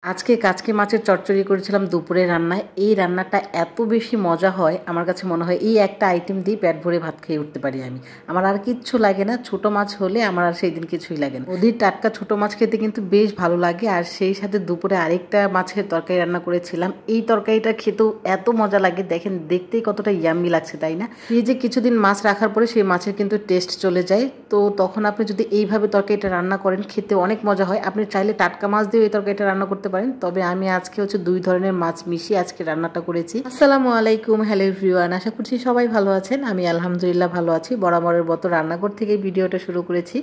আজকে কাচকি মাছের চচ্চড়ি করেছিলাম দুপুরে রান্নায়। এই রান্নাটা এত বেশি মজা হয়, আমার কাছে মনে হয় এই একটা আইটেম দিয়ে পেট ভরে ভাত খেয়ে উঠতে পারি আমি। আমার আর কিচ্ছু লাগে না, ছোট মাছ হলে আমার আর সেই দিন কিছুই লাগে না। নদীর টাটকা ছোট মাছ খেতে কিন্তু বেশ ভালো লাগে। আর সেই সাথে দুপুরে আরেকটা মাছের তরকারি রান্না করেছিলাম। এই তরকারিটা খেতেও এত মজা লাগে, দেখেন দেখতেই কতটা ইয়াম্মি লাগছে, তাই না? এই যে কিছুদিন মাছ রাখার পরে সেই মাছের কিন্তু টেস্ট চলে যায়, তো তখন আপনি যদি এইভাবে তরকারিটা রান্না করেন খেতে অনেক মজা হয়। আপনি চাইলে টাটকা মাছ দিয়ে এই তরকারিটা রান্না করতে পারেন, তবে আমি আজকে হচ্ছে দুই ধরনের মাছ মিশিয়ে আজকে রান্নাটা করেছি। আসসালামু আলাইকুম, হ্যালো এভরিওয়ান, আশা করছি সবাই ভালো আছেন। আমি আলহামদুলিল্লাহ ভালো আছি। বরাবরের মতো রান্নাঘর থেকে ভিডিওটা শুরু করেছি।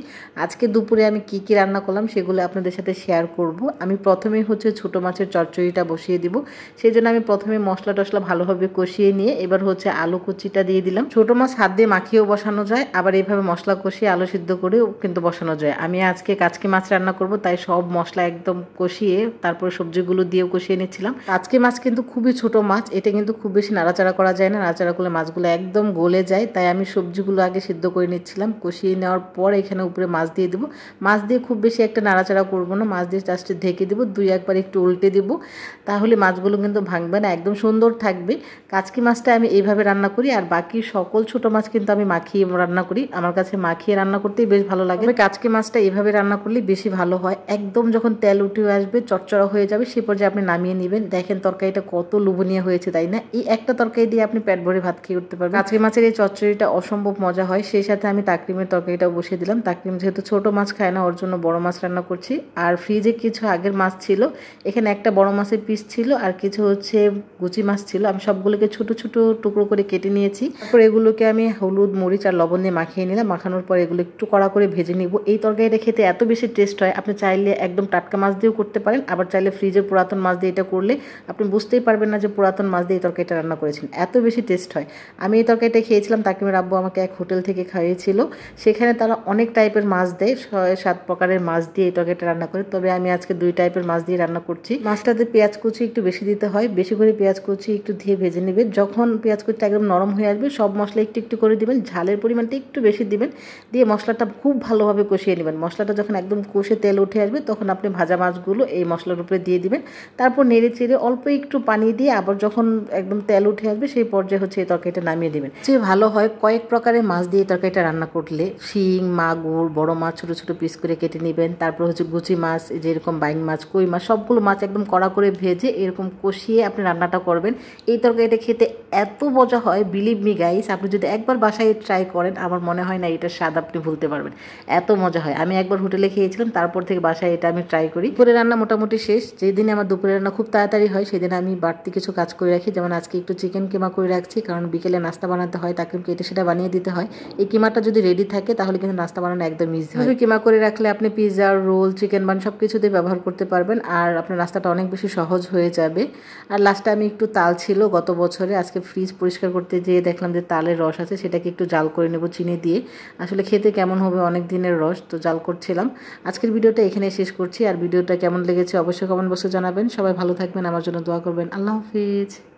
আজকে দুপুরে আমি কি কি রান্না করলাম সেগুলো আপনাদের সাথে শেয়ার করব। আমি প্রথমেই হচ্ছে ছোট মাছের চচ্চড়িটা বসিয়ে দিব, সেই জন্য আমি প্রথমে মশলা টশলা ভালোভাবে কষিয়ে নিয়ে এবার হচ্ছে আলু কুচিটা দিয়ে দিলাম। ছোট মাছ হাত দিয়ে মাখিয়েও বসানো যায়, আবার এইভাবে মশলা কষিয়ে আলু সিদ্ধ করেও কিন্তু বসানো যায়। আমি আজকে কাচকি মাছ রান্না করব, তাই সব মশলা একদম কষিয়ে তারপরে সবজিগুলো দিয়েও কষিয়ে নিচ্ছিলাম। কাচকি মাছ কিন্তু খুবই ছোট মাছ, এটা কিন্তু খুব বেশি নাড়াচাড়া করা যায় না, নাড়াচাড়া করলে মাছগুলো একদম গলে যায়। তাই আমি সবজিগুলো আগে সিদ্ধ করে নিচ্ছিলাম, কষিয়ে নেওয়ার পর এখানে উপরে মাছ দিয়ে দেবো। মাছ দিয়ে খুব বেশি একটা নাড়াচাড়া করবো না, মাছ দিয়ে জাস্ট ঢেকে দেবো, দুই একবার একটু উল্টে দেবো, তাহলে মাছগুলো কিন্তু ভাঙবে না, একদম সুন্দর থাকবে। কাচকি মাছটা আমি এইভাবে রান্না করি, আর বাকি সকল ছোট মাছ কিন্তু আমি মাখিয়ে রান্না করি। আমার কাছে মাখিয়ে রান্না করতেই বেশ ভালো লাগে। কাচকি মাছটা এইভাবে রান্না করলে বেশি ভালো হয়। একদম যখন তেল উঠে আসবে, চটচড়া হয়ে যাবে, সে পর্যায়ে আপনি নামিয়ে নেবেন। দেখেন তরকারিটা কত লোভনীয় হয়েছে, তাই না? এই একটা তরকারি দিয়ে আপনি পেট ভরে ভাত খেয়ে উঠতে পারবেন। কাচকি মাছের এই চচ্চড়িটা অসম্ভব মজা হয়। সেই সাথে আমি তাকরিমের তরকারিটা বসিয়ে দিলাম। তাকরিম যেহেতু ছোট মাছ খায় না, ওর জন্য বড় মাছ রান্না করছি। আর ফ্রিজে কিছু আগের মাছ ছিল, এখানে একটা বড় মাছের পিস ছিল আর কিছু হচ্ছে গুচি মাছ ছিল। আমি সবগুলোকে ছোট ছোট টুকরো করে কেটে নিয়েছি। তারপর এগুলোকে আমি হলুদ মরিচ আর লবণ দিয়ে মাখিয়ে নিলাম। মাখানোর পর এগুলো একটু কড়া করে ভেজে নিব। এই তরকারিটা খেতে এত বেশি টেস্ট হয়, আপনি চাইলে একদম টাটকা মাছ দিয়েও করতে পারেন, আবার চাইলে ফ্রিজের পুরাতন মাছ দিয়ে এটা করলে আপনি বুঝতেই পারবেন না যে পুরাতন মাছ দিয়ে এই তরকারিটা রান্না করেছেন, এত বেশি টেস্ট হয়। আমি এই তরকারিটা খেয়েছিলাম, তাকিমের আব্বু আমাকে এক হোটেল থেকে খাইয়েছিল। সেখানে তারা অনেক টাইপের মাছ দেয়, 6-7 প্রকারের মাছ দিয়ে এই তরকারিটা রান্না করে, তবে আমি আজকে 2 টাইপের মাছ দিয়ে রান্না করছি। মাছটাতে পেঁয়াজ কুচি একটু বেশি দিতে হয়, বেশি করে পেঁয়াজ কুচি একটু দিয়ে ভেজে নেবেন। যখন পেঁয়াজ কুচিটা একদম নরম হয়ে আসবে, সব মশলা একটু একটু করে দিবেন, ঝালের পরিমাণটা একটু বেশি দিবেন, দিয়ে মশলাটা খুব ভালোভাবে কষিয়ে নেবেন। মশলাটা যখন একদম কষে তেল উঠে আসবে, তখন আপনি ভাজা মাছগুলো এই মশলার উপরে দিয়ে দিবেন। তারপর নেড়ে চেড়ে অল্প একটু পানি দিয়ে আবার যখন একদম তেল উঠে আসবে, সেই পর্যায়ে হচ্ছে এই তরকারিটা নামিয়ে দেবেন। যে ভালো হয় কয়েক প্রকারের মাছ দিয়ে তরকারিটা রান্না করলে, শিং, মাগুর, বড় মাছ ছোট ছোট পিস করে কেটে নেবেন। তারপর হচ্ছে গুচি মাছ, যেরকম বাইং মাছ, কই মাছ, সবগুলো মাছ একদম কড়া করে ভেজে এরকম কষিয়ে আপনি রান্নাটা করবেন। এই তরকারিটা খেতে এত মজা হয়, বিলিভ মি গাইস, আপনি যদি একবার বাসায় ট্রাই করেন, আমার মনে হয় না এটার স্বাদ আপনি ভুলতে পারবেন, এত মজা হয়। আমি একবার হোটেলে খেয়েছিলাম, তারপর থেকে বাসায় এটা আমি ট্রাই করি। দুপুরে রান্না মোটামুটি শেষ। যেদিন আমার দুপুরে রান্না খুব তাড়াতাড়ি হয়, সেদিন আমি বাড়তি কিছু কাজ করে রাখি, যেমন আজকে একটু চিকেন কিমা করে রাখছি, কারণ বিকেলে নাস্তা বানাতে হয়, তাকে কেটে সেটা বানিয়ে দিতে হয়। এই কিমাটা যদি রেডি থাকে তাহলে কিন্তু নাস্তা বানানো একদম ইজি হয়। কিমা করে রাখলে আপনি পিৎজা, রোল, চিকেন বান সব কিছুতে ব্যবহার করতে পারবেন, আর আপনার নাস্তাটা অনেক বেশি সহজ হয়ে যাবে। আর লাস্টে আমি একটু তাল ছিল গত বছরে, আজকে ফ্রিজ পরিষ্কার করতে যেয়ে দেখলাম যে তালের রস আছে, সেটাকে একটু জাল করে নেব চিনি দিয়ে। আসলে খেতে কেমন হবে, অনেক দিনের রস তো জাল করছিলাম। আজকের ভিডিওটা এখানে শেষ করছি, আর ভিডিওটা কেমন লেগেছে অবশ্যই কমেন্ট বক্সে জানাবেন। সবাই ভালো থাকবেন, আমার জন্য দোয়া করবেন। আল্লাহ হাফিজ।